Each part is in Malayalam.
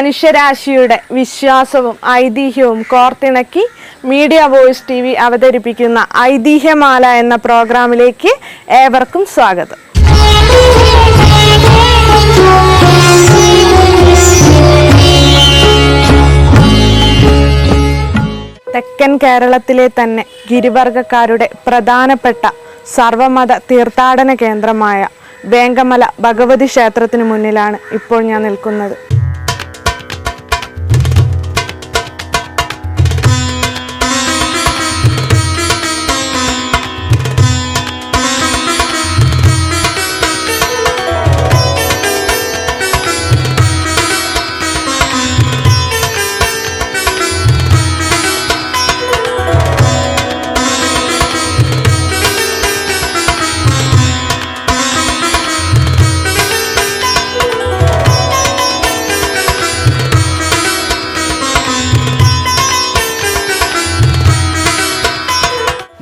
മനുഷ്യരാശിയുടെ വിശ്വാസവും ഐതിഹ്യവും കോർത്തിണക്കി മീഡിയ വോയിസ് TV അവതരിപ്പിക്കുന്ന ഐതിഹ്യമാല എന്ന പ്രോഗ്രാമിലേക്ക് ഏവർക്കും സ്വാഗതം. തെക്കൻ കേരളത്തിലെ തന്നെ ഗിരിവർഗക്കാരുടെ പ്രധാനപ്പെട്ട സർവമത തീർത്ഥാടന കേന്ദ്രമായ വേങ്കമല ഭഗവതി ക്ഷേത്രത്തിന് മുന്നിലാണ് ഇപ്പോൾ ഞാൻ നിൽക്കുന്നത്.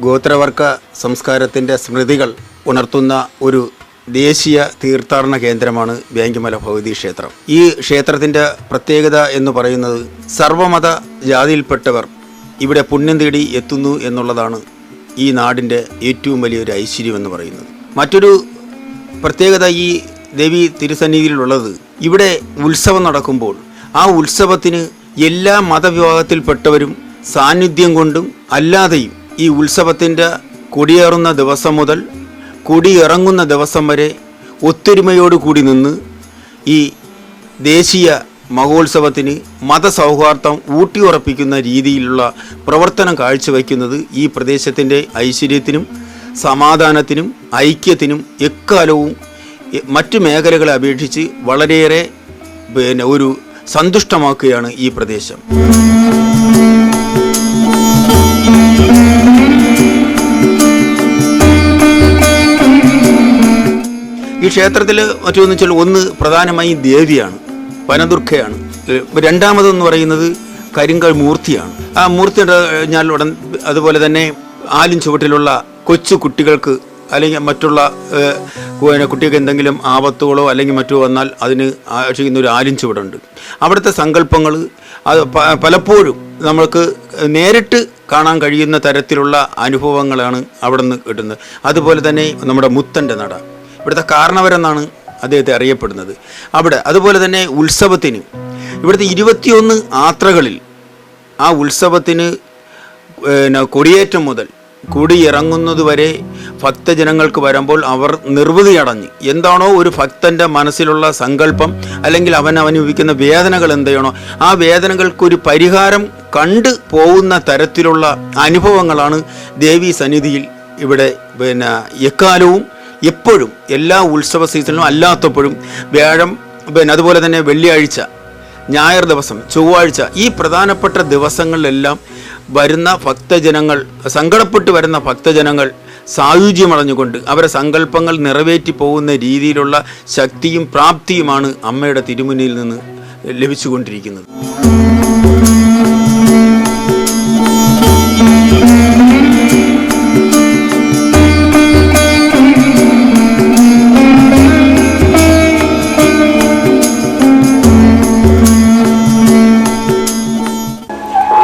ഗോത്രവർഗ സംസ്കാരത്തിൻ്റെ സ്മൃതികൾ ഉണർത്തുന്ന ഒരു ദേശീയ തീർത്ഥാടന കേന്ദ്രമാണ് വേങ്കമല ഭഗവതി ക്ഷേത്രം. ഈ ക്ഷേത്രത്തിൻ്റെ പ്രത്യേകത എന്ന് പറയുന്നത് സർവമത ജാതിയിൽപ്പെട്ടവർ ഇവിടെ പുണ്യം തേടി എത്തുന്നു എന്നുള്ളതാണ് ഈ നാടിൻ്റെ ഏറ്റവും വലിയൊരു ഐശ്വര്യം എന്ന് പറയുന്നത്. മറ്റൊരു പ്രത്യേകത ഈ ദേവി തിരുസന്നിധിയിലുള്ളത്, ഇവിടെ ഉത്സവം നടക്കുമ്പോൾ ആ ഉത്സവത്തിന് എല്ലാ മതവിഭാഗത്തിൽപ്പെട്ടവരും സാന്നിധ്യം കൊണ്ടും അല്ലാതെയും ഈ ഉത്സവത്തിൻ്റെ കൊടിയേറുന്ന ദിവസം മുതൽ കൊടിയിറങ്ങുന്ന ദിവസം വരെ ഒത്തൊരുമയോടുകൂടി നിന്ന് ഈ ദേശീയ മഹോത്സവത്തിന് മതസൗഹാർദ്ദം ഊട്ടിയുറപ്പിക്കുന്ന രീതിയിലുള്ള പ്രവർത്തനം കാഴ്ചവെക്കുന്നത് ഈ പ്രദേശത്തിൻ്റെ ഐശ്വര്യത്തിനും സമാധാനത്തിനും ഐക്യത്തിനും എക്കാലവും മറ്റു മേഖലകളെ അപേക്ഷിച്ച് വളരെയേറെ ഒരു സന്തുഷ്ടമാക്കുകയാണ് ഈ പ്രദേശം. ഈ ക്ഷേത്രത്തിൽ മറ്റൊന്ന് വെച്ചാൽ ഒന്ന് പ്രധാനമായും ദേവിയാണ്, വനദുർഗയാണ്. രണ്ടാമതെന്ന് പറയുന്നത് കരിങ്കൽ മൂർത്തിയാണ്. ആ മൂർത്തി കഴിഞ്ഞാൽ ഉടൻ അതുപോലെ തന്നെ ആലിൻ ചുവട്ടിലുള്ള കൊച്ചു കുട്ടികൾക്ക് അല്ലെങ്കിൽ മറ്റുള്ള കുട്ടികൾക്ക് എന്തെങ്കിലും ആപത്തുകളോ അല്ലെങ്കിൽ മറ്റോ വന്നാൽ അതിന് ആശ്രയിക്കുന്ന ഒരു ആലിൻ ചുവടുണ്ട്. അവിടുത്തെ സങ്കല്പങ്ങൾ അത് പലപ്പോഴും നമ്മൾക്ക് നേരിട്ട് കാണാൻ കഴിയുന്ന തരത്തിലുള്ള അനുഭവങ്ങളാണ് അവിടെ നിന്ന് കിട്ടുന്നത്. അതുപോലെ തന്നെ നമ്മുടെ മുത്തൻ്റെ നട, ഇവിടുത്തെ കാരണവരെന്നാണ് അദ്ദേഹത്തെ അറിയപ്പെടുന്നത്. അവിടെ അതുപോലെ തന്നെ ഉത്സവത്തിന് ഇവിടുത്തെ 21 ആത്രകളിൽ ആ ഉത്സവത്തിന് കൊടിയേറ്റം മുതൽ കൊടിയിറങ്ങുന്നത് വരെ ഭക്തജനങ്ങൾക്ക് വരുമ്പോൾ അവർ നിർവൃതിയടഞ്ഞ് എന്താണോ ഒരു ഭക്തൻ്റെ മനസ്സിലുള്ള സങ്കല്പം അല്ലെങ്കിൽ അവൻ അനുഭവിക്കുന്ന വേദനകൾ എന്താണോ ആ വേദനകൾക്കൊരു പരിഹാരം കണ്ടു പോകുന്ന തരത്തിലുള്ള അനുഭവങ്ങളാണ് ദേവീ സന്നിധിയിൽ ഇവിടെ എക്കാലവും എപ്പോഴും എല്ലാ ഉത്സവ സീസണിലും അല്ലാത്തപ്പോഴും വ്യാഴം അതുപോലെ തന്നെ വെള്ളിയാഴ്ച, ഞായർ ദിവസം, ചൊവ്വാഴ്ച ഈ പ്രധാനപ്പെട്ട ദിവസങ്ങളിലെല്ലാം വരുന്ന ഭക്തജനങ്ങൾ, സങ്കടപ്പെട്ട് വരുന്ന ഭക്തജനങ്ങൾ സായുജ്യമടഞ്ഞുകൊണ്ട് അവരുടെ സങ്കല്പങ്ങൾ നിറവേറ്റി പോകുന്ന രീതിയിലുള്ള ശക്തിയും പ്രാപ്തിയുമാണ് അമ്മയുടെ തിരുമുന്നിൽ നിന്ന് ലഭിച്ചുകൊണ്ടിരിക്കുന്നത്.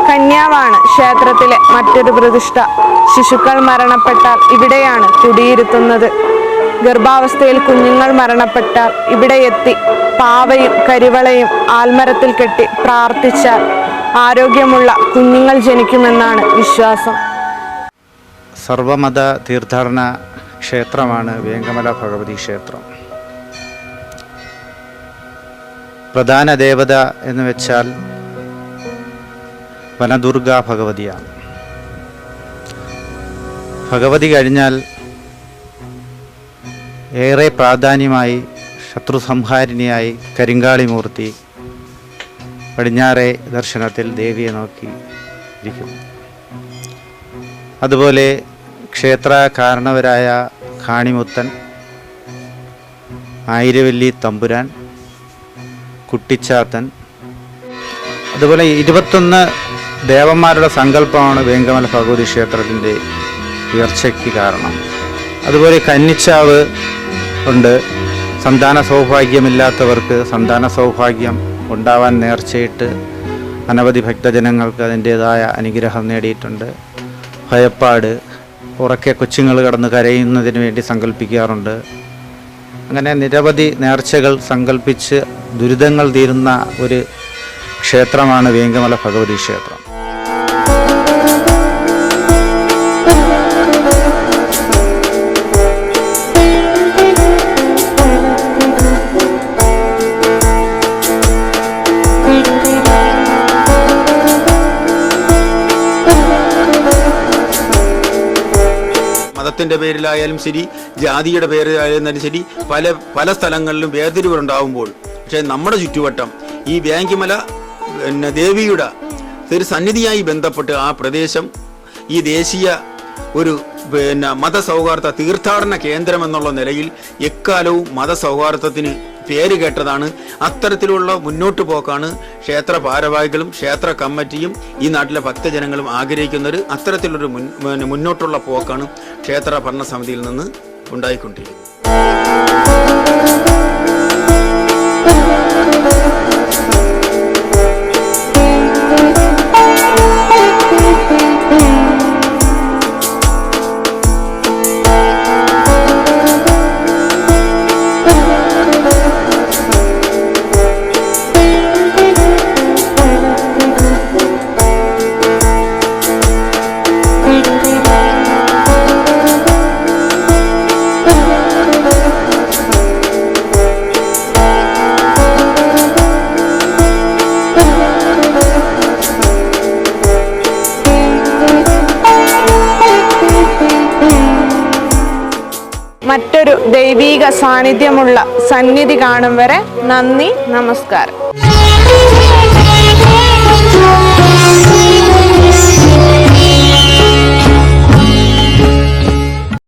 കന്യാവാണ് ക്ഷേത്രത്തിലെ മറ്റൊരു പ്രതിഷ്ഠ. ശിശുക്കൾ മരണപ്പെട്ടാൽ ഇവിടെയാണ് കുടിയിരുത്തുന്നത്. ഗർഭാവസ്ഥയിൽ കുഞ്ഞുങ്ങൾ മരണപ്പെട്ടാൽ ഇവിടെ എത്തി പാവയും കരിവളയും ആൽമരത്തിൽ കെട്ടി പ്രാർത്ഥിച്ചാൽ ആരോഗ്യമുള്ള കുഞ്ഞുങ്ങൾ ജനിക്കുമെന്നാണ് വിശ്വാസം. സർവമത തീർത്ഥാടന ക്ഷേത്രമാണ് വേങ്കമല ഭഗവതി ക്ഷേത്രം. പ്രധാന ദേവത എന്ന് വെച്ചാൽ വനദുർഗ ഭഗവതിയാണ്. ഭഗവതി കഴിഞ്ഞാൽ ഏറെ പ്രാധാന്യമായി ശത്രുസംഹാരിണിയായി കരിങ്കാളി മൂർത്തി പടിഞ്ഞാറേ ദർശനത്തിൽ ദേവിയെ നോക്കി ഇരിക്കുന്നു. അതുപോലെ ക്ഷേത്ര കാരണവരായ കാണിമുത്തൻ, ആയിരവല്ലി തമ്പുരാൻ, കുട്ടിച്ചാത്തൻ, അതുപോലെ 21 ദേവന്മാരുടെ സങ്കല്പമാണ് വേങ്കമല ഭഗവതി ക്ഷേത്രത്തിൻ്റെ ഉയർച്ചയ്ക്ക് കാരണം. അതുപോലെ കന്നിച്ചാവ് ഉണ്ട്. സന്താന സൗഭാഗ്യമില്ലാത്തവർക്ക് സന്താന സൗഭാഗ്യം ഉണ്ടാവാൻ നേർച്ചയിട്ട് അനവധി ഭക്തജനങ്ങൾക്ക് അതിൻ്റേതായ അനുഗ്രഹം നേടിയിട്ടുണ്ട്. ഭയപ്പാട് ഉറക്കെ കൊച്ചുങ്ങൾ കിടന്ന് കരയുന്നതിന് വേണ്ടി സങ്കല്പിക്കാറുണ്ട്. അങ്ങനെ നിരവധി നേർച്ചകൾ സങ്കല്പിച്ച് ദുരിതങ്ങൾ തീരുന്ന ഒരു ക്ഷേത്രമാണ് വേങ്കമല ഭഗവതി ക്ഷേത്രം. മതത്തിൻ്റെ പേരിലായാലും ശരി, ജാതിയുടെ പേരിലായാലും ശരി, പല സ്ഥലങ്ങളിലും വേർതിരിവുണ്ടാകുമ്പോൾ പക്ഷേ നമ്മുടെ ചുറ്റുവട്ടം ഈ വേങ്കിമല ദേവിയുടെ ഒരു സന്നിധിയായി ബന്ധപ്പെട്ട് ആ പ്രദേശം ഈ ദേശീയ ഒരു മതസൗഹാർദ്ദ തീർത്ഥാടന കേന്ദ്രം എന്നുള്ള നിലയിൽ എക്കാലവും മതസൗഹാർദ്ദത്തിന് പേര് കേട്ടതാണ്. അത്തരത്തിലുള്ള മുന്നോട്ട് പോക്കാണ് ക്ഷേത്ര ഭാരവാഹികളും ക്ഷേത്ര കമ്മിറ്റിയും ഈ നാട്ടിലെ ഭക്തജനങ്ങളും ആഗ്രഹിക്കുന്നത്. അത്തരത്തിലൊരു മുന്നോട്ടുള്ള പോക്കാണ് ക്ഷേത്ര ഭരണസമിതിയിൽ നിന്ന് ഉണ്ടായിക്കൊണ്ടിരിക്കുന്നത്. മറ്റൊരു ദൈവീക സാന്നിധ്യമുള്ള സന്നിധി കാണും വരെ നന്ദി, നമസ്കാരം.